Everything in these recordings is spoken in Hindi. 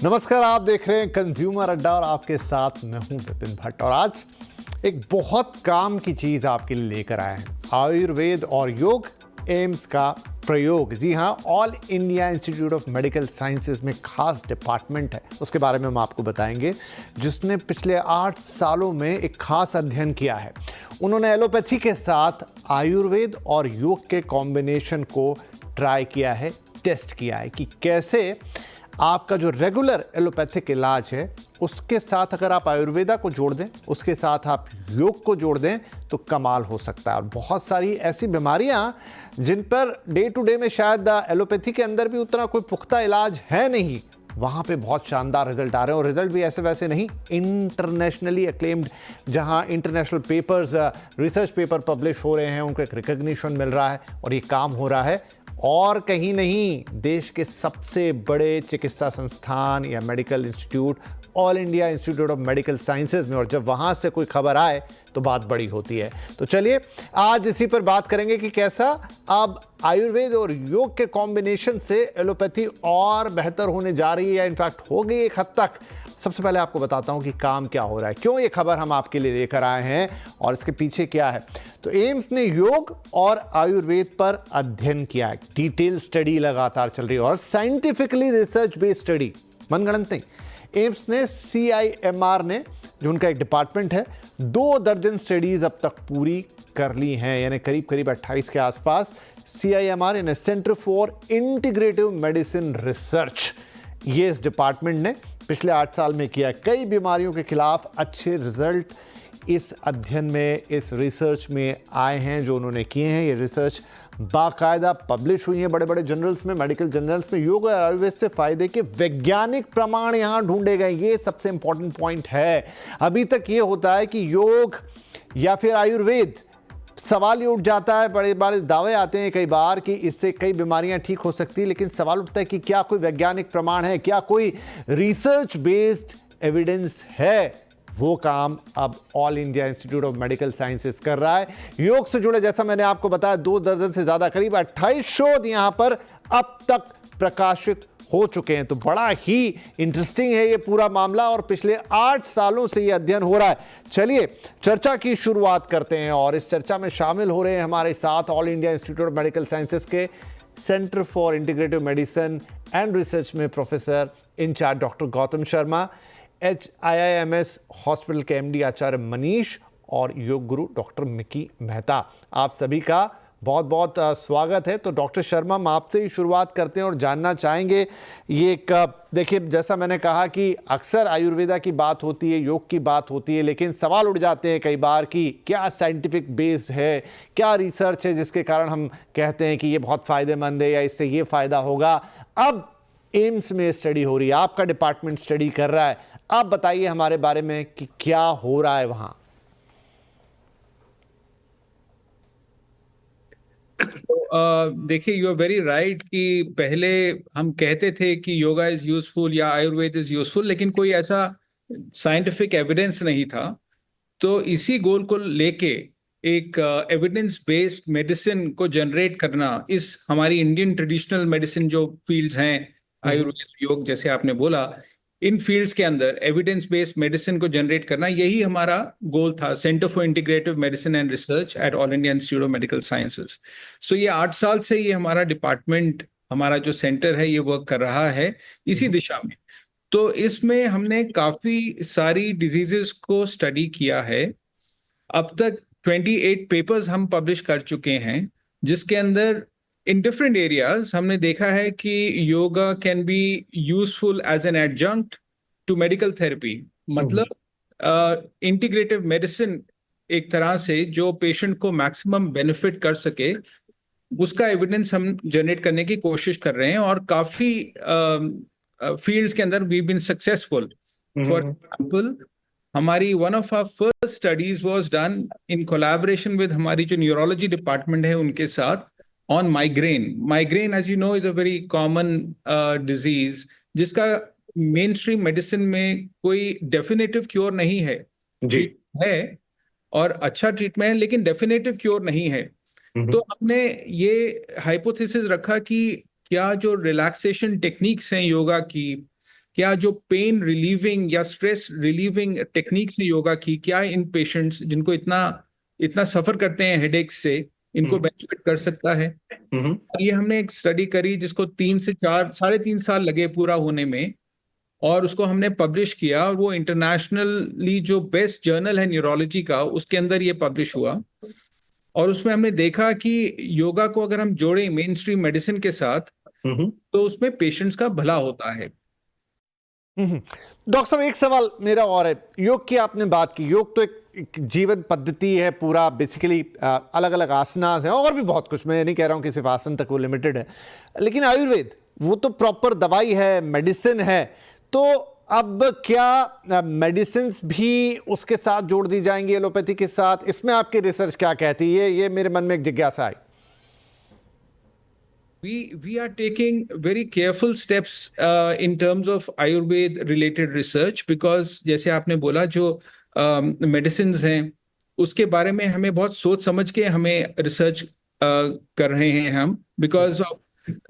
नमस्कार, आप देख रहे हैं कंज्यूमर अड्डा और आपके साथ मैं हूं विपिन भट्ट। और आज एक बहुत काम की चीज़ आपके लिए लेकर आए हैं, आयुर्वेद और योग एम्स का प्रयोग। जी हाँ, all India Institute of Medical sciences में खास डिपार्टमेंट है, उसके बारे में हम आपको बताएंगे, जिसने पिछले 8 सालों में एक खास अध्ययन किया है। उन्होंने एलोपैथी के साथ आयुर्वेद और योग के कॉम्बिनेशन को ट्राई किया है, टेस्ट किया है कि कैसे आपका जो रेगुलर एलोपैथिक इलाज है उसके साथ अगर आप आयुर्वेदा को जोड़ दें, उसके साथ आप योग को जोड़ दें तो कमाल हो सकता है। और बहुत सारी ऐसी बीमारियां जिन पर डे टू डे में शायद एलोपैथी के अंदर भी उतना कोई पुख्ता इलाज है नहीं, वहाँ पे बहुत शानदार रिजल्ट आ रहे हैं। और रिजल्ट भी ऐसे वैसे नहीं, इंटरनेशनली अक्लेम्ड, जहाँ international papers, research paper publish हो रहे हैं, उनको एक रिकग्निशन मिल रहा है और ये काम हो रहा है और कहीं नहीं, देश के सबसे बड़े चिकित्सा संस्थान या medical institute all India Institute of Medical sciences में। और जब वहाँ से कोई खबर आए तो बात बड़ी होती है। तो चलिए आज इसी पर बात करेंगे कि कैसा अब आयुर्वेद और योग के कॉम्बिनेशन से एलोपैथी और बेहतर होने जा रही है या इनफैक्ट हो गई एक हद तक। सबसे पहले आपको बताता हूं कि काम क्या हो रहा है, क्यों ये खबर हम आपके लिए लेकर आए हैं और इसके पीछे क्या है। तो एम्स ने योग और आयुर्वेद पर अध्ययन किया है, डिटेल स्टडी लगातार चल रही है और साइंटिफिकली रिसर्च बेस्ड स्टडी, मनगढ़ंत नहीं। एम्स ने CIMR ने, जो उनका एक डिपार्टमेंट है, 2 दर्जन स्टडीज अब तक पूरी कर ली हैं, यानी करीब करीब 28 के आसपास। CIMR यानी centre for Integrative medicine research, ये इस डिपार्टमेंट ने पिछले 8 साल में किया। कई बीमारियों के खिलाफ अच्छे रिजल्ट इस अध्ययन में, इस रिसर्च में आए हैं जो उन्होंने किए हैं। ये रिसर्च बाकायदा पब्लिश हुई है बड़े बड़े जर्नल्स में, मेडिकल जर्नल्स में। योग और आयुर्वेद से फायदे के वैज्ञानिक प्रमाण यहाँ ढूंढे गए, ये सबसे इंपॉर्टेंट पॉइंट है। अभी तक ये होता है कि योग या फिर आयुर्वेद, सवाल ये उठ जाता है, बड़े बड़े दावे आते हैं कई बार कि इससे कई बीमारियां ठीक हो सकती है, लेकिन सवाल उठता है कि क्या कोई वैज्ञानिक प्रमाण है, क्या कोई रिसर्च बेस्ड एविडेंस है। वो काम अब all India Institute of Medical sciences कर रहा है। योग से जुड़े, जैसा मैंने आपको बताया, 2 दर्जन से ज्यादा, करीब 28 शोध यहां पर अब तक प्रकाशित हो चुके हैं। तो बड़ा ही इंटरेस्टिंग है ये पूरा मामला और पिछले 8 सालों से ये अध्ययन हो रहा है। चलिए चर्चा की शुरुआत करते हैं और इस चर्चा में शामिल हो रहे हैं हमारे साथ All India Institute of Medical Sciences के Centre for Integrative Medicine and Research में professor incharge doctor Gautam Sharma, HIIMS hospital के MD आचार्य मनीष और योग गुरु डॉक्टर मिकी मेहता। आप सभी का बहुत बहुत स्वागत है। तो डॉक्टर शर्मा, हम आपसे ही शुरुआत करते हैं और जानना चाहेंगे, ये एक, देखिए जैसा मैंने कहा कि अक्सर आयुर्वेदा की बात होती है, योग की बात होती है, लेकिन सवाल उठ जाते हैं कई बार कि क्या साइंटिफिक बेस्ड है, क्या रिसर्च है जिसके कारण हम कहते हैं कि ये बहुत फ़ायदेमंद है या इससे ये फ़ायदा होगा। अब एम्स में स्टडी हो रही है, आपका डिपार्टमेंट स्टडी कर रहा है, आप बताइए हमारे बारे में कि क्या हो रहा है वहां। देखिए, यू आर वेरी राइट कि पहले हम कहते थे कि योगा इज यूजफुल या आयुर्वेद इज यूजफुल, लेकिन कोई ऐसा साइंटिफिक एविडेंस नहीं था। तो इसी गोल को लेके एक एविडेंस बेस्ड मेडिसिन को जनरेट करना, इस हमारी इंडियन ट्रेडिशनल मेडिसिन जो फील्ड्स हैं, आयुर्वेद, योग, जैसे आपने बोला, इन फील्ड्स के अंदर एविडेंस बेस्ड मेडिसिन को जनरेट करना, यही हमारा गोल था। Centre for Integrative Medicine and Research at All India Institute of Medical Sciences. So ये 8 साल से ये हमारा डिपार्टमेंट, हमारा जो सेंटर है, ये वर्क कर रहा है इसी दिशा में। तो इसमें हमने काफी सारी डिजीजेस को स्टडी किया है। अब तक 28 पेपर्स हम पब्लिश कर चुके हैं, जिसके अंदर इन डिफरेंट एरियाज हमने देखा है कि yoga can be useful as an adjunct to medical therapy. मतलब इंटीग्रेटिव मेडिसिन एक तरह से जो पेशेंट को मैक्सिमम बेनिफिट कर सके, उसका एविडेंस हम जनरेट करने की कोशिश कर रहे हैं और काफी फील्ड्स के अंदर we been successful. For example, हमारी one of our first studies was done in collaboration with हमारी जो न्यूरोलॉजी डिपार्टमेंट है उनके साथ, on migraine. Migraine, as you know, is a very common disease जिसका मेन स्ट्रीम मेडिसिन में कोई डेफिनेटिव क्योर नहीं है। जी है और अच्छा ट्रीटमेंट है, लेकिन डेफिनेटिव क्योर नहीं है। तो हमने ये हाइपोथेसिस रखा कि क्या जो रिलैक्सेशन टेक्निक्स हैं योगा की, क्या जो पेन रिलीविंग या स्ट्रेस रिलीविंग टेक्निक से योगा की, क्या इन पेशेंट्स जिनको इतना इतना सफर करते हैं हेडेक से, इनको बेनिफिट कर सकता है। और ये हमने एक स्टडी करी जिसको 3 से 4 3.5 साल लगे पूरा होने में, और उसको हमने पब्लिश किया, और वो इंटरनेशनली जो बेस्ट जर्नल है न्यूरोलॉजी का उसके अंदर ये पब्लिश हुआ। और उसमें हमने देखा कि योगा को अगर हम जोड़ें मेन स्ट्रीम मेडिसिन के साथ तो उसमें पेशेंट्स का भला होता है। डॉक्टर साहब, एक सवाल मेरा और है। योग की आपने बात की, योग तो एक जीवन पद्धति है पूरा, बेसिकली अलग अलग आसनास हैं और भी बहुत कुछ, मैं नहीं कह रहा हूं कि सिर्फ आसन तक वो लिमिटेड है, लेकिन आयुर्वेद वो तो प्रॉपर दवाई है, मेडिसिन है। तो अब क्या मेडिसिन भी उसके साथ जोड़ दी जाएंगी एलोपैथी के साथ? इसमें आपकी रिसर्च क्या कहती है? ये मेरे मन में एक जिज्ञासा आई। We are taking very careful steps in terms of Ayurveda related research, because जैसे आपने बोला जो medicines हैं उसके बारे में हमें बहुत सोच समझ के हमें रिसर्च कर रहे हैं हम, because of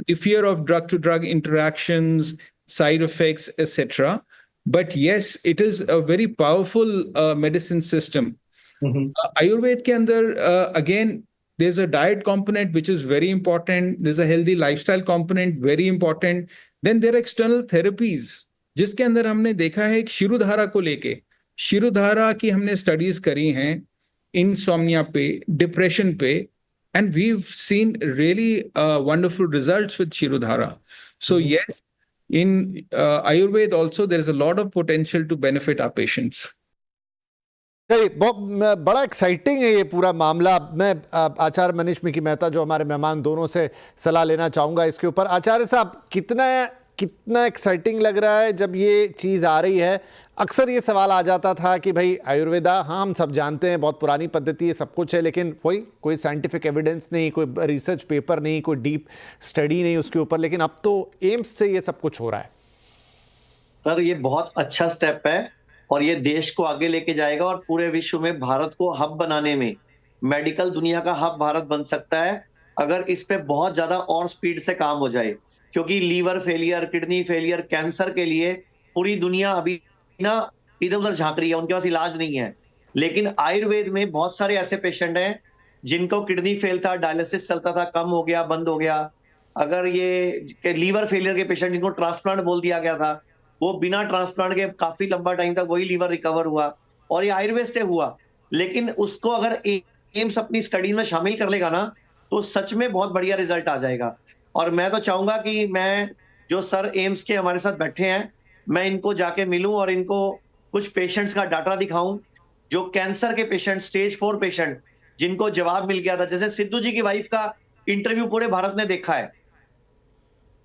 the fear of drug to drug interactions, side effects, etc. But yes, it is a very powerful medicine system. Ayurveda के अंदर again there's a diet component which is very important. There's a healthy lifestyle component, very important. Then there are external therapies, जिसके अंदर हमने देखा है एक शिरोधारा को लेके, शिरोधारा की हमने स्टडीज करी हैं इंसोम्निया पे, डिप्रेशन पे, and we've seen really wonderful results with shirodhara. So yes, in Ayurveda also there is a lot of potential to benefit our patients. बहुत बड़ा एक्साइटिंग है ये पूरा मामला। मैं आचार्य मनीष मिकी मेहता जो हमारे मेहमान, दोनों से सलाह लेना चाहूँगा इसके ऊपर। आचार्य साहब, कितना एक्साइटिंग लग रहा है जब ये चीज़ आ रही है। अक्सर ये सवाल आ जाता था कि भाई आयुर्वेदा, हाँ हम सब जानते हैं बहुत पुरानी पद्धति है, सब कुछ है, लेकिन कोई साइंटिफिक एविडेंस नहीं, कोई रिसर्च पेपर नहीं, कोई डीप स्टडी नहीं उसके ऊपर। लेकिन अब तो एम्स से ये सब कुछ हो रहा है। सर ये बहुत अच्छा स्टेप है और ये देश को आगे लेके जाएगा और पूरे विश्व में भारत को हब बनाने में, मेडिकल दुनिया का हब भारत बन सकता है अगर इस पे बहुत ज्यादा और स्पीड से काम हो जाए। क्योंकि liver failure, kidney failure, cancer के लिए पूरी दुनिया अभी ना इधर उधर झांक रही है, उनके पास इलाज नहीं है। लेकिन आयुर्वेद में बहुत सारे ऐसे पेशेंट हैं जिनको किडनी फेल था, डायलिसिस चलता था, कम हो गया, बंद हो गया। अगर ये लीवर फेलियर के पेशेंट जिनको ट्रांसप्लांट बोल दिया गया था, वो बिना ट्रांसप्लांट के काफी लंबा टाइम तक वही लीवर रिकवर हुआ, और ये आयुर्वेद से हुआ। लेकिन उसको अगर एम्स अपनी स्टडी में शामिल कर लेगा ना, तो सच में बहुत बढ़िया रिजल्ट आ जाएगा। और मैं तो चाहूंगा कि मैं जो सर एम्स के हमारे साथ बैठे हैं, मैं इनको जाके मिलूं और इनको कुछ पेशेंट्स का डाटा दिखाऊं जो कैंसर के पेशेंट, स्टेज 4 पेशेंट, जिनको जवाब मिल गया था। जैसे सिद्धू जी की वाइफ का इंटरव्यू पूरे भारत ने देखा है,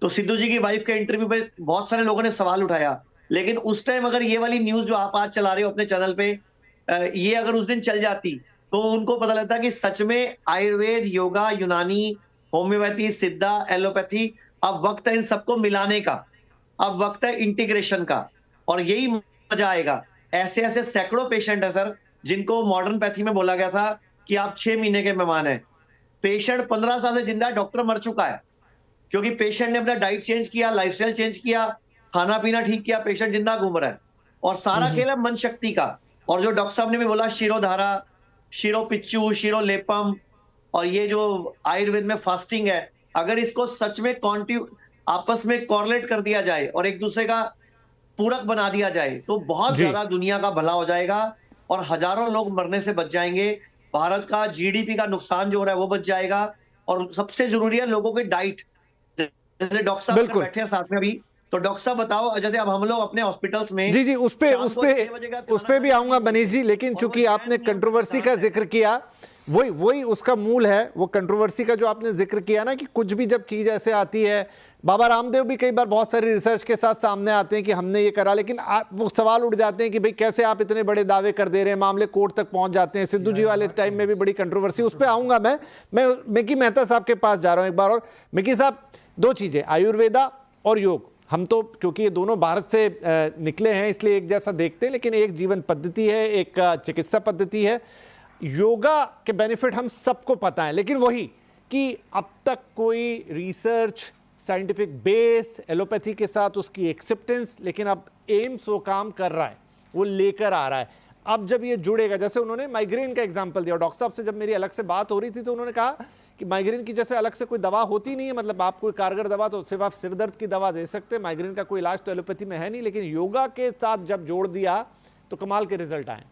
तो सिद्धू जी की वाइफ के इंटरव्यू पे बहुत सारे लोगों ने सवाल उठाया। लेकिन उस टाइम अगर ये वाली न्यूज जो आप आज चला रहे हो अपने चैनल पे, ये अगर उस दिन चल जाती तो उनको पता लगता कि सच में आयुर्वेद, योगा, यूनानी, होम्योपैथी, सिद्धा, एलोपैथी, अब वक्त है इन सबको मिलाने का, अब वक्त है इंटीग्रेशन का, और यही मजा आएगा। ऐसे ऐसे सैकड़ों पेशेंट है सर जिनको मॉडर्न पैथी में बोला गया था कि आप 6 महीने के मेहमान हैं। पेशेंट 15 साल से जिंदा है, डॉक्टर मर चुका है, क्योंकि पेशेंट ने अपना डाइट चेंज किया, लाइफस्टाइल चेंज किया, खाना पीना ठीक किया, पेशेंट जिंदा घूम रहा है। और सारा खेल है मन शक्ति का। और जो डॉक्टर साहब ने भी बोला, शिरोधारा, शिरोपिच्चू, शिरोलेपम, और ये जो आयुर्वेद में फास्टिंग है, अगर इसको सच में आपस में कॉरलेट कर दिया जाए और एक दूसरे का पूरक बना दिया जाए, तो बहुत ज्यादा दुनिया का भला हो जाएगा और हजारों लोग मरने से बच जाएंगे। भारत का जीडीपी का नुकसान जो हो रहा है वो बच जाएगा। और सबसे जरूरी है लोगों की डाइट। जैसे डॉक्टर साहब बैठे हैं साथ में अभी, तो डॉक्टर साहब बताओ, जैसे अब हम लोग अपने हॉस्पिटल्स में जी उस पे भी आऊंगा मनीष जी, लेकिन चूंकि आपने कंट्रोवर्सी का जिक्र किया, वही उसका मूल है, वो कंट्रोवर्सी का जो आपने जिक्र किया ना, कि कुछ भी जब चीज ऐसे आती है, बाबा रामदेव भी कई बार बहुत सारी रिसर्च के साथ सामने आते हैं कि हमने ये करा, लेकिन वो सवाल उठ जाते हैं कि भाई कैसे आप इतने बड़े दावे कर दे रहे हैं, मामले कोर्ट तक पहुंच जाते हैं। सिद्धू जी वाले टाइम में भी बड़ी कंट्रोवर्सी, उस पर आऊंगा मैं मिकी मेहता साहब के पास जा रहा हूं एक बार। और मिकी साहब, दो चीजें, आयुर्वेदा और योग, हम तो क्योंकि ये दोनों भारत से निकले हैं इसलिए एक जैसा देखते हैं, लेकिन एक जीवन पद्धति है, एक चिकित्सा पद्धति है। योगा के बेनिफिट हम सबको पता है, लेकिन वही कि अब तक कोई रिसर्च साइंटिफिक बेस, एलोपैथी के साथ उसकी एक्सेप्टेंस, लेकिन अब एम्स वो काम कर रहा है, वो लेकर आ रहा है। अब जब ये जुड़ेगा, जैसे उन्होंने माइग्रेन का एग्जांपल दिया, डॉक्टर साहब से जब मेरी अलग से बात हो रही थी तो उन्होंने कहा कि माइग्रेन की जैसे अलग से कोई दवा होती नहीं है, मतलब आप कोई कारगर दवा तो सिर्फ आप सिरदर्द की दवा दे सकते हैं, माइग्रेन का कोई इलाज तो एलोपैथी में है नहीं, लेकिन योगा के साथ जब जोड़ दिया तो कमाल के रिजल्ट आए।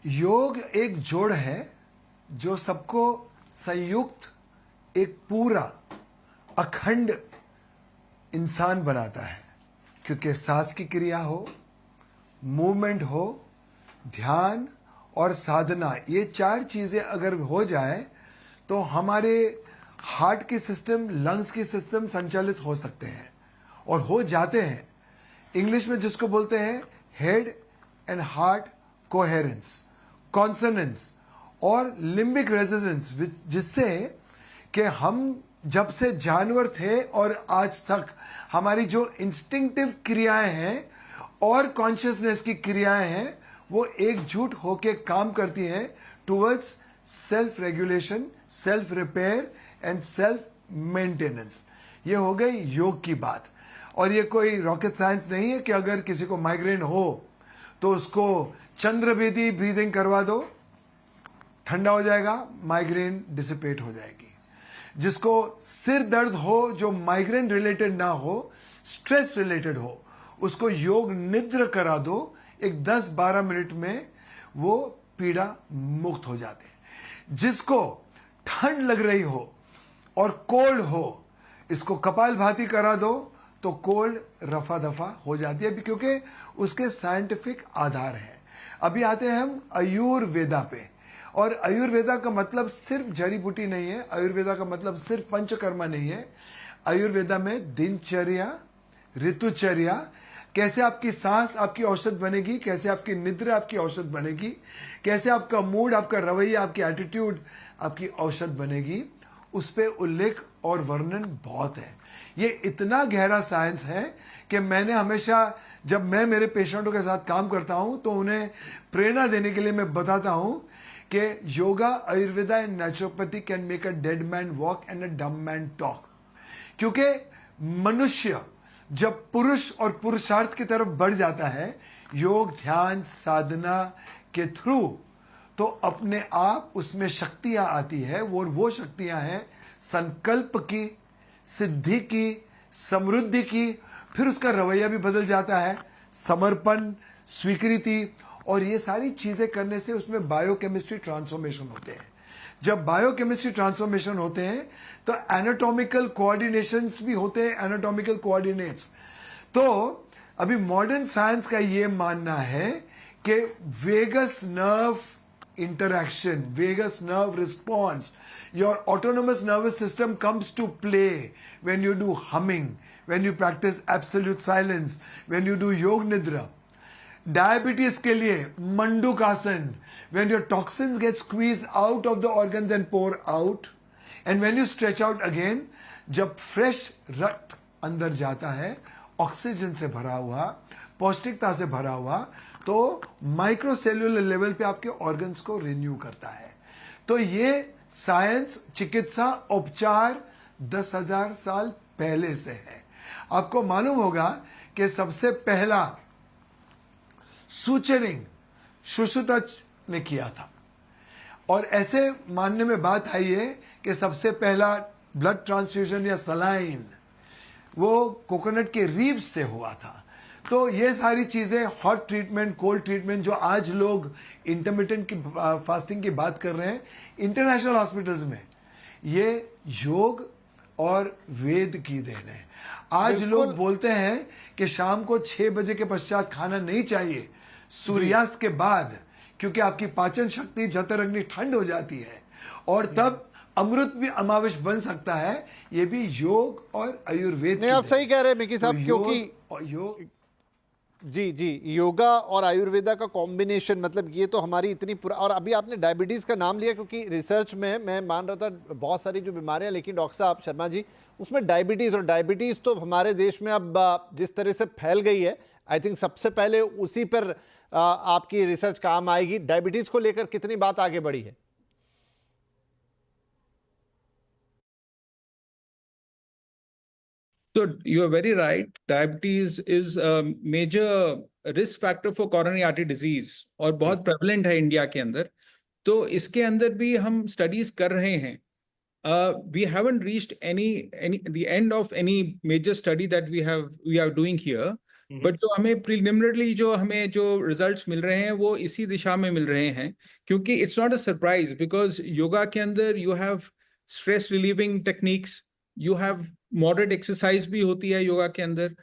योग एक जोड़ है जो सबको संयुक्त एक पूरा अखंड इंसान बनाता है, क्योंकि सांस की क्रिया हो, मूवमेंट हो, ध्यान और साधना, ये चार चीजें अगर हो जाए तो हमारे हार्ट की सिस्टम, लंग्स की सिस्टम संचालित हो सकते हैं और हो जाते हैं। इंग्लिश में जिसको बोलते हैं head and heart coherence, consonance और लिम्बिक रेजोनेंस, जिससे कि हम जब से जानवर थे और आज तक हमारी जो इंस्टिंक्टिव क्रियाएं हैं और कॉन्शियसनेस की क्रियाएं हैं वो एकजुट होके काम करती हैं towards self regulation, self repair and self maintenance. ये हो गई योग की बात। और ये कोई रॉकेट साइंस नहीं है कि अगर किसी को माइग्रेन हो तो उसको चंद्रभेदी ब्रीदिंग करवा दो, ठंडा हो जाएगा, माइग्रेन डिसिपेट हो जाएगी। जिसको सिर दर्द हो जो माइग्रेन रिलेटेड ना हो, स्ट्रेस रिलेटेड हो, उसको योग निद्र करा दो, एक 10-12 मिनट में वो पीड़ा मुक्त हो जाते हैं। जिसको ठंड लग रही हो और कोल्ड हो, इसको कपालभाति करा दो तो कोल्ड रफा दफा हो जाती है, क्योंकि उसके साइंटिफिक आधार है। अभी आते हैं हम आयुर्वेदा पे। और आयुर्वेदा का मतलब सिर्फ जड़ी बूटी नहीं है, आयुर्वेदा का मतलब सिर्फ पंचकर्मा नहीं है। आयुर्वेदा में दिनचर्या, ऋतुचर्या, कैसे आपकी सांस आपकी औषध बनेगी, कैसे आपकी निद्रा आपकी औषध बनेगी, कैसे आपका मूड, आपका रवैया, आपकी एटीट्यूड आपकी औषध बनेगी, उस पे उल्लेख और वर्णन बहुत है। ये इतना गहरा साइंस है कि मैंने हमेशा जब मैं मेरे पेशेंटों के साथ काम करता हूं तो उन्हें प्रेरणा देने के लिए मैं बताता हूं कि yoga, Ayurveda and naturopathy can make a dead man walk and अ डम मैन टॉक। क्योंकि मनुष्य जब पुरुष और पुरुषार्थ की तरफ बढ़ जाता है योग, ध्यान, साधना के थ्रू, तो अपने आप उसमें शक्तियां आती है। वो शक्तियां हैं संकल्प की, सिद्धि की, समृद्धि की। फिर उसका रवैया भी बदल जाता है, समर्पण, स्वीकृति, और ये सारी चीजें करने से उसमें बायोकेमिस्ट्री ट्रांसफॉर्मेशन होते हैं। जब बायोकेमिस्ट्री ट्रांसफॉर्मेशन होते हैं तो एनाटॉमिकल कोऑर्डिनेशंस भी होते हैं, एनाटॉमिकल कोऑर्डिनेट्स। तो अभी मॉडर्न साइंस का ये मानना है कि vagus nerve interaction, vagus nerve response, your autonomous nervous system comes to play when you do humming, when you practice absolute silence, when you do yog nidra. Diabetes के लिए मंडूकासन, when your toxins get squeezed out of the organs and pour out, and when you stretch out again, जब fresh रक्त अंदर जाता है, ऑक्सीजन से भरा हुआ, पौष्टिकता से भरा हुआ, तो माइक्रोसेल्यूलर लेवल पे आपके ऑर्गन्स को रिन्यू करता है। तो ये साइंस, चिकित्सा, उपचार 10,000 साल पहले से है। आपको मालूम होगा कि सबसे पहला सूचरिंग सुश्रुत ने किया था, और ऐसे मानने में बात आई है कि सबसे पहला ब्लड ट्रांसफ्यूजन या सलाइन वो कोकोनट के रीव्स से हुआ था। तो ये सारी चीजें, हॉट ट्रीटमेंट, कोल्ड ट्रीटमेंट, जो आज लोग इंटरमिटेंट की फास्टिंग की बात कर रहे हैं इंटरनेशनल हॉस्पिटल्स में, ये योग और वेद की देन है। आज लोग बोलते हैं कि शाम को 6 बजे के पश्चात खाना नहीं चाहिए, सूर्यास्त के बाद, क्योंकि आपकी पाचन शक्ति, जठराग्नि ठंड हो जाती है और तब अमृत भी अमावश बन सकता है। ये भी योग और आयुर्वेद। नहीं, आप सही कह रहे हैं मिकी साहब, क्योंकि योग जी योगा और आयुर्वेदा का कॉम्बिनेशन, मतलब ये तो हमारी इतनी और अभी आपने डायबिटीज़ का नाम लिया, क्योंकि रिसर्च में मैं मान रहा था बहुत सारी जो बीमारियां, लेकिन डॉक्टर साहब शर्मा जी, उसमें डायबिटीज़, और डायबिटीज़ तो हमारे देश में अब जिस तरह से फैल गई है, आई थिंक सबसे पहले उसी पर आपकी रिसर्च काम आएगी। डायबिटीज़ को लेकर कितनी बात आगे बढ़ी है? So you are very right. Diabetes is a major risk factor for coronary artery disease और बहुत prevalent है इंडिया के अंदर. तो इसके अंदर भी हम स्टडीज कर रहे हैं. We haven't reached the end of any major study that we are doing here. But जो हमें प्रिलिमिनरली जो रिजल्ट्स मिल रहे हैं वो इसी दिशा में मिल रहे हैं, क्योंकि it's not a surprise, because yoga के अंदर you have stress relieving techniques, you have moderate exercise भी होती है योगा के अंदर,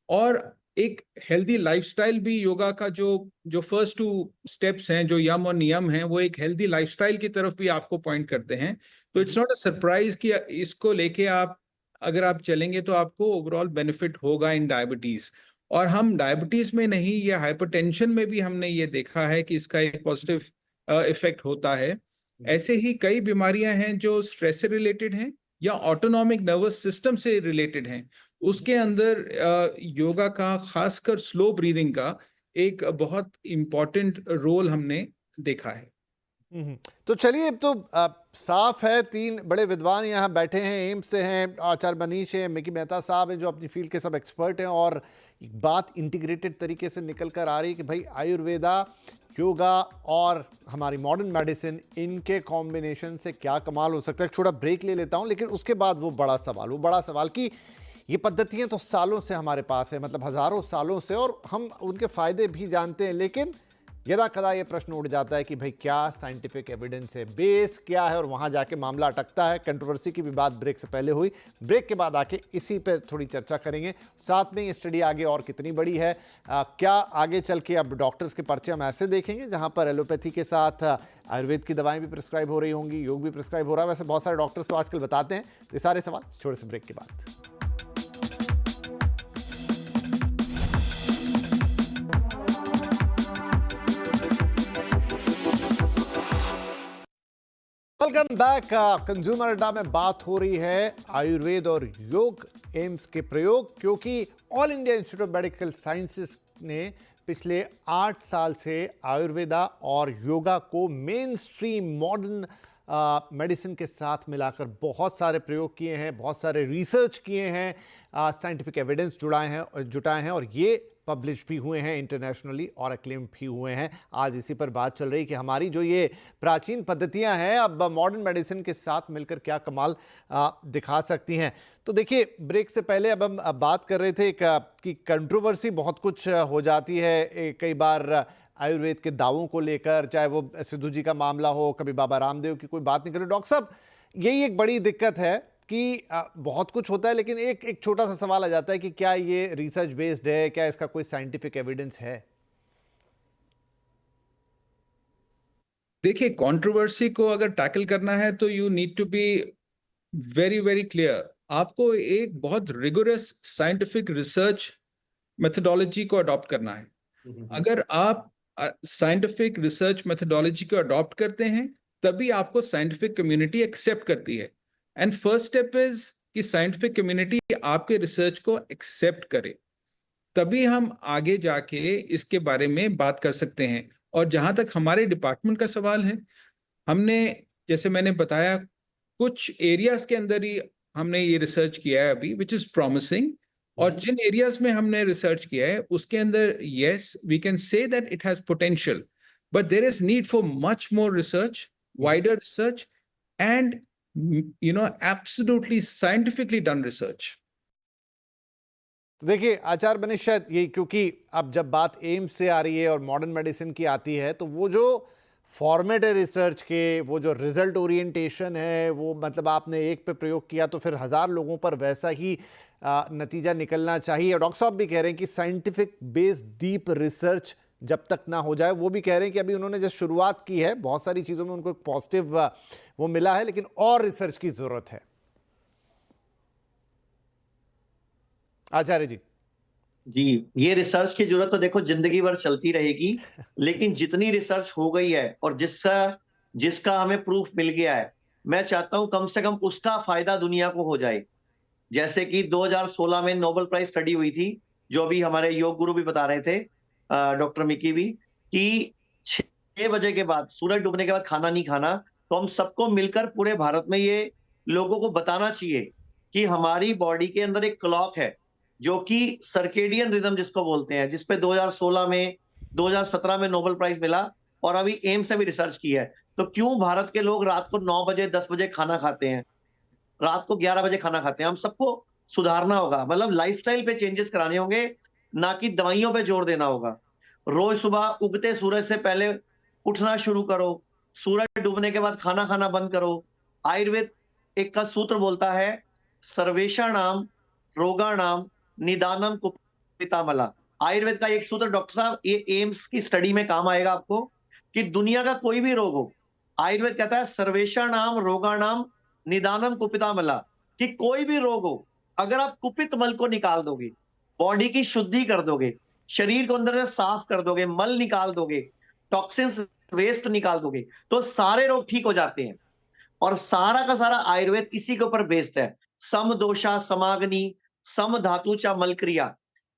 और एक हेल्दी लाइफस्टाइल भी योगा का जो फर्स्ट 2 स्टेप्स हैं, जो यम और नियम हैं, वो एक हेल्दी लाइफस्टाइल की तरफ भी आपको पॉइंट करते हैं. तो इट्स नॉट अ सरप्राइज कि इसको लेके अगर आप चलेंगे तो आपको ओवरऑल बेनिफिट होगा इन डायबिटीज. और हम डायबिटीज में नहीं, ये हाइपरटेंशन में भी हमने ये देखा है कि इसका एक पॉजिटिव इफेक्ट होता है. ऐसे ही कई बीमारियां हैं जो स्ट्रेस से रिलेटेड हैं या ऑटोनॉमिक नर्वस सिस्टम से रिलेटेड हैं. उसके अंदर योगा का, खासकर स्लो ब्रीदिंग का, एक बहुत इम्पॉर्टेंट रोल हमने देखा है. तो चलिए, अब तो साफ है, 3 बड़े विद्वान यहाँ बैठे हैं, एम्स से हैं, आचार्य मनीष हैं, मिकी मेहता साहब हैं जो अपनी फील्ड के सब एक्सपर्ट हैं, और एक बात इंटीग्रेटेड तरीके से निकल कर आ रही है कि भाई आयुर्वेदा, योगा और हमारी मॉडर्न मेडिसिन, इनके कॉम्बिनेशन से क्या कमाल हो सकता है. छोटा ब्रेक ले लेता हूँ, लेकिन उसके बाद वो बड़ा सवाल कि ये पद्धतियाँ तो सालों से हमारे पास है, मतलब हज़ारों सालों से, और हम उनके फ़ायदे भी जानते हैं, लेकिन यदा कदा ये प्रश्न उठ जाता है कि भाई क्या साइंटिफिक एविडेंस है, बेस क्या है, और वहाँ जाके मामला अटकता है. कंट्रोवर्सी की भी बात ब्रेक से पहले हुई. ब्रेक के बाद आके इसी पे थोड़ी चर्चा करेंगे. साथ में ये स्टडी आगे और कितनी बड़ी है, क्या आगे चल के अब डॉक्टर्स के पर्चे हम ऐसे देखेंगे जहाँ पर एलोपैथी के साथ आयुर्वेद की दवाएँ भी प्रिस्क्राइब हो रही होंगी, योग भी प्रिस्क्राइब हो रहा है. वैसे बहुत सारे डॉक्टर्स तो आजकल बताते हैं. ये सारे सवाल छोटे से ब्रेक के बाद. Welcome back. कंज्यूमर अड्डा में बात हो रही है आयुर्वेद और योग, एम्स के प्रयोग, क्योंकि all India Institute of medical sciences ने पिछले 8 साल से आयुर्वेदा और योगा को मेन स्ट्रीम मॉडर्न मेडिसिन के साथ मिलाकर बहुत सारे प्रयोग किए हैं, बहुत सारे रिसर्च किए हैं, साइंटिफिक एविडेंस जुटाए हैं, और ये पब्लिश भी हुए हैं इंटरनेशनली और अक्लेम भी हुए हैं. आज इसी पर बात चल रही कि हमारी जो ये प्राचीन पद्धतियां हैं अब मॉडर्न मेडिसिन के साथ मिलकर क्या कमाल दिखा सकती हैं. तो देखिए, ब्रेक से पहले अब हम बात कर रहे थे कि कंट्रोवर्सी बहुत कुछ हो जाती है कई बार आयुर्वेद के दावों को लेकर, चाहे वो सिद्धू जी का मामला हो, कभी बाबा रामदेव की कोई बात नहीं करे. डॉक्टर साहब, यही एक बड़ी दिक्कत है कि बहुत कुछ होता है, लेकिन एक छोटा सा सवाल आ जाता है कि क्या ये रिसर्च बेस्ड है, क्या इसका कोई साइंटिफिक एविडेंस है? देखिए, कंट्रोवर्सी को अगर टैकल करना है तो you need to be very very clear. आपको एक बहुत रिगोरस साइंटिफिक रिसर्च मेथोडोलॉजी को अडॉप्ट करना है. अगर आप साइंटिफिक रिसर्च मेथोडोलॉजी को अडॉप्ट करते हैं, तभी आपको साइंटिफिक कम्युनिटी एक्सेप्ट करती है. एंड फर्स्ट स्टेप इज कि साइंटिफिक कम्युनिटी आपके रिसर्च को एक्सेप्ट करे, तभी हम आगे जाके इसके बारे में बात कर सकते हैं. और जहां तक हमारे डिपार्टमेंट का सवाल है, हमने, जैसे मैंने बताया, कुछ एरियाज के अंदर ही हमने ये रिसर्च किया है अभी, विच इज प्रॉमिसिंग. और जिन एरियाज में हमने रिसर्च किया है उसके अंदर, yes, we can say that it has potential, but there is need for much more research, wider research, and absolutely scientifically done research. तो देखिए आचार्य मनीष, शायद यही, क्योंकि अब जब बात एम्स से आ रही है और मॉडर्न मेडिसिन की आती है, तो वो जो फॉर्मेट है रिसर्च के, वो जो रिजल्ट ओरिएंटेशन है, वो मतलब आपने एक पे प्रयोग किया तो फिर 1000 लोगों पर वैसा ही नतीजा निकलना चाहिए. डॉक्टर साहब भी कह रहे हैं कि साइंटिफिक बेस्ड डीप रिसर्च जब तक ना हो जाए, वो भी कह रहे हैं कि अभी उन्होंने जब शुरुआत की है, बहुत सारी चीज़ों में उनको एक पॉजिटिव वो मिला है, लेकिन और रिसर्च की ज़रूरत है. आचार्य जी. जी, ये रिसर्च की जरूरत तो देखो जिंदगी भर चलती रहेगी, लेकिन जितनी रिसर्च हो गई है और जिसका हमें प्रूफ मिल गया है, मैं चाहता हूं कम से कम उसका फायदा दुनिया को हो जाए. जैसे कि 2016 में नोबेल प्राइज स्टडी हुई थी, जो अभी हमारे योग गुरु भी बता रहे थे, डॉक्टर मिकी भी, कि 6 बजे के बाद, सूरज डूबने के बाद खाना नहीं खाना. तो हम सबको मिलकर पूरे भारत में ये लोगों को बताना चाहिए कि हमारी बॉडी के अंदर एक क्लॉक है जो कि सर्केडियन रिदम जिसको बोलते हैं, जिसपे 2016 में 2017 में नोबेल प्राइज मिला और अभी एम्स से भी रिसर्च की है। तो क्यों भारत के लोग रात को 9 बजे 10 बजे खाना खाते हैं, रात को 11 बजे खाना खाते हैं? हम सबको सुधारना होगा, मतलब लाइफस्टाइल पे चेंजेस कराने होंगे, ना कि दवाइयों पे जोर देना होगा। रोज सुबह उगते सूरज से पहले उठना शुरू करो, सूरज डूबने के बाद खाना खाना बंद करो। आयुर्वेद एक का सूत्र बोलता है, सर्वेषाणाम रोगाणाम निदानम कुपितामला। आयुर्वेद का एक सूत्र डॉक्टर साहब, ये एम्स की स्टडी में काम आएगा आपको, कि दुनिया का कोई भी रोग हो, आयुर्वेद कहता है सर्वेषाणाम रोगाणाम निदानम कुपितामला, कि कोई भी रोग हो, अगर आप कुपित मल को निकाल दोगे, बॉडी की शुद्धि कर दोगे, शरीर को अंदर से साफ कर दोगे, मल निकाल दोगे, टॉक्सिन्स वेस्ट निकाल दोगे, तो सारे रोग ठीक हो जाते हैं। और सारा का सारा आयुर्वेद इसी के ऊपर बेस्ड है, सम दोषा समाग्नि सम धातु चा मल क्रिया,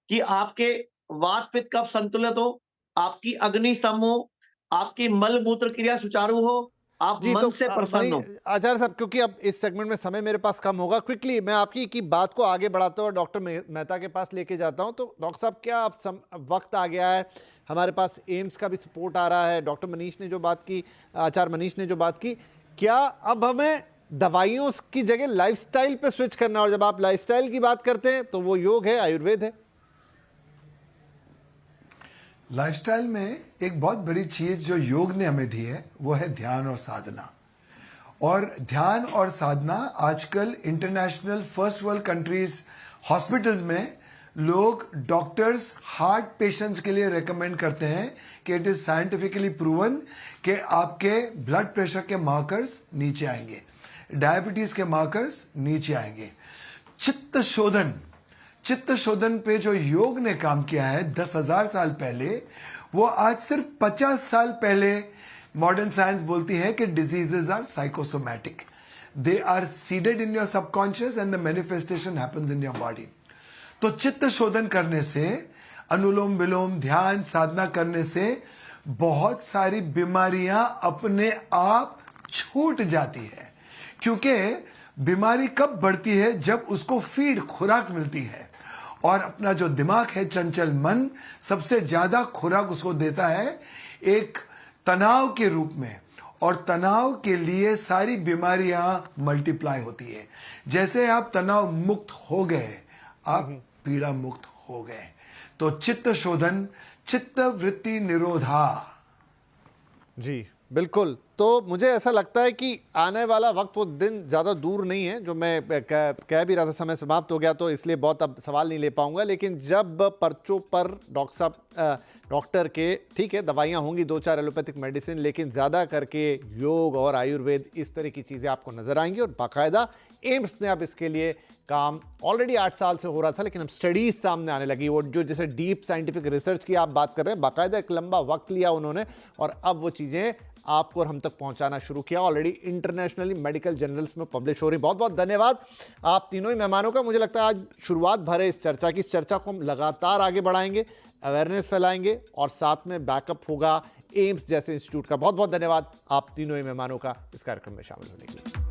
कि आपके वात पित्त कफ संतुलित हो, आपकी अग्नि सम हो, आपकी मल मूत्र क्रिया सुचारू हो, आप जी, मन तो से प्रसन्न हो। आचार्य साहब, क्योंकि अब इस सेगमेंट में समय मेरे पास कम होगा, क्विकली मैं आपकी की बात को आगे बढ़ाता हूँ और डॉक्टर मेहता के पास लेके जाता हूँ। तो डॉक्टर साहब, क्या अब वक्त आ गया है, हमारे पास एम्स का भी सपोर्ट आ रहा है, डॉक्टर मनीष ने जो बात की, आचार्य मनीष ने जो बात की, क्या अब हमें दवाइयों की जगह लाइफस्टाइल पे स्विच करना? और जब आप लाइफस्टाइल की बात करते हैं तो वो योग है, आयुर्वेद है। लाइफस्टाइल में एक बहुत बड़ी चीज जो योग ने हमें दी है वो है ध्यान और साधना। और ध्यान और साधना आजकल international first world countries hospitals में लोग, डॉक्टर्स हार्ट पेशेंट्स के लिए रेकमेंड करते हैं कि इट इज साइंटिफिकली प्रूवन कि आपके ब्लड प्रेशर के मार्कर्स नीचे आएंगे, डायबिटीज के मार्कर्स नीचे आएंगे। चित्त शोधन पे जो योग ने काम किया है 10,000 साल पहले, वो आज सिर्फ 50 साल पहले मॉडर्न साइंस बोलती है कि diseases are psychosomatic, they are seeded in your subconscious and the manifestation happens in your body. तो चित्त शोधन करने से, अनुलोम विलोम ध्यान साधना करने से बहुत सारी बीमारियां अपने आप छूट जाती है। क्योंकि बीमारी कब बढ़ती है? जब उसको फीड, खुराक मिलती है। और अपना जो दिमाग है, चंचल मन, सबसे ज्यादा खुराक उसको देता है एक तनाव के रूप में, और तनाव के लिए सारी बीमारियां मल्टीप्लाई होती है। जैसे आप तनाव मुक्त हो गए, आप पीड़ा मुक्त हो गए। तो चित्त शोधन, चित्त वृत्ति निरोधा। जी बिल्कुल। तो मुझे ऐसा लगता है कि आने वाला वक्त, वो दिन ज़्यादा दूर नहीं है, जो मैं कह भी रहा था, समय समाप्त हो गया तो इसलिए बहुत अब सवाल नहीं ले पाऊंगा। लेकिन जब पर्चों पर डॉक्टर साहब, डॉक्टर के, ठीक है दवाइयाँ होंगी, 2-4 एलोपैथिक मेडिसिन, लेकिन ज़्यादा करके योग और आयुर्वेद, इस तरह की चीज़ें आपको नज़र आएंगी। और बाकायदा एम्स ने अब इसके लिए काम ऑलरेडी 8 साल से हो रहा था, लेकिन अब स्टडीज सामने आने लगी। वो जो जैसे डीप साइंटिफिक रिसर्च की आप बात कर रहे हैं, बाकायदा एक लंबा वक्त लिया उन्होंने, और अब वो चीज़ें आपको और हम तक पहुंचाना शुरू किया। ऑलरेडी इंटरनेशनली मेडिकल जर्नल्स में पब्लिश हो रही। बहुत बहुत धन्यवाद आप तीनों ही मेहमानों का। मुझे लगता है आज शुरुआत भर है इस चर्चा की। इस चर्चा को हम लगातार आगे बढ़ाएंगे, अवेयरनेस फैलाएंगे, और साथ में बैकअप होगा एम्स जैसे इंस्टीट्यूट का। बहुत बहुत धन्यवाद आप तीनों ही मेहमानों का इस कार्यक्रम में शामिल होने के लिए।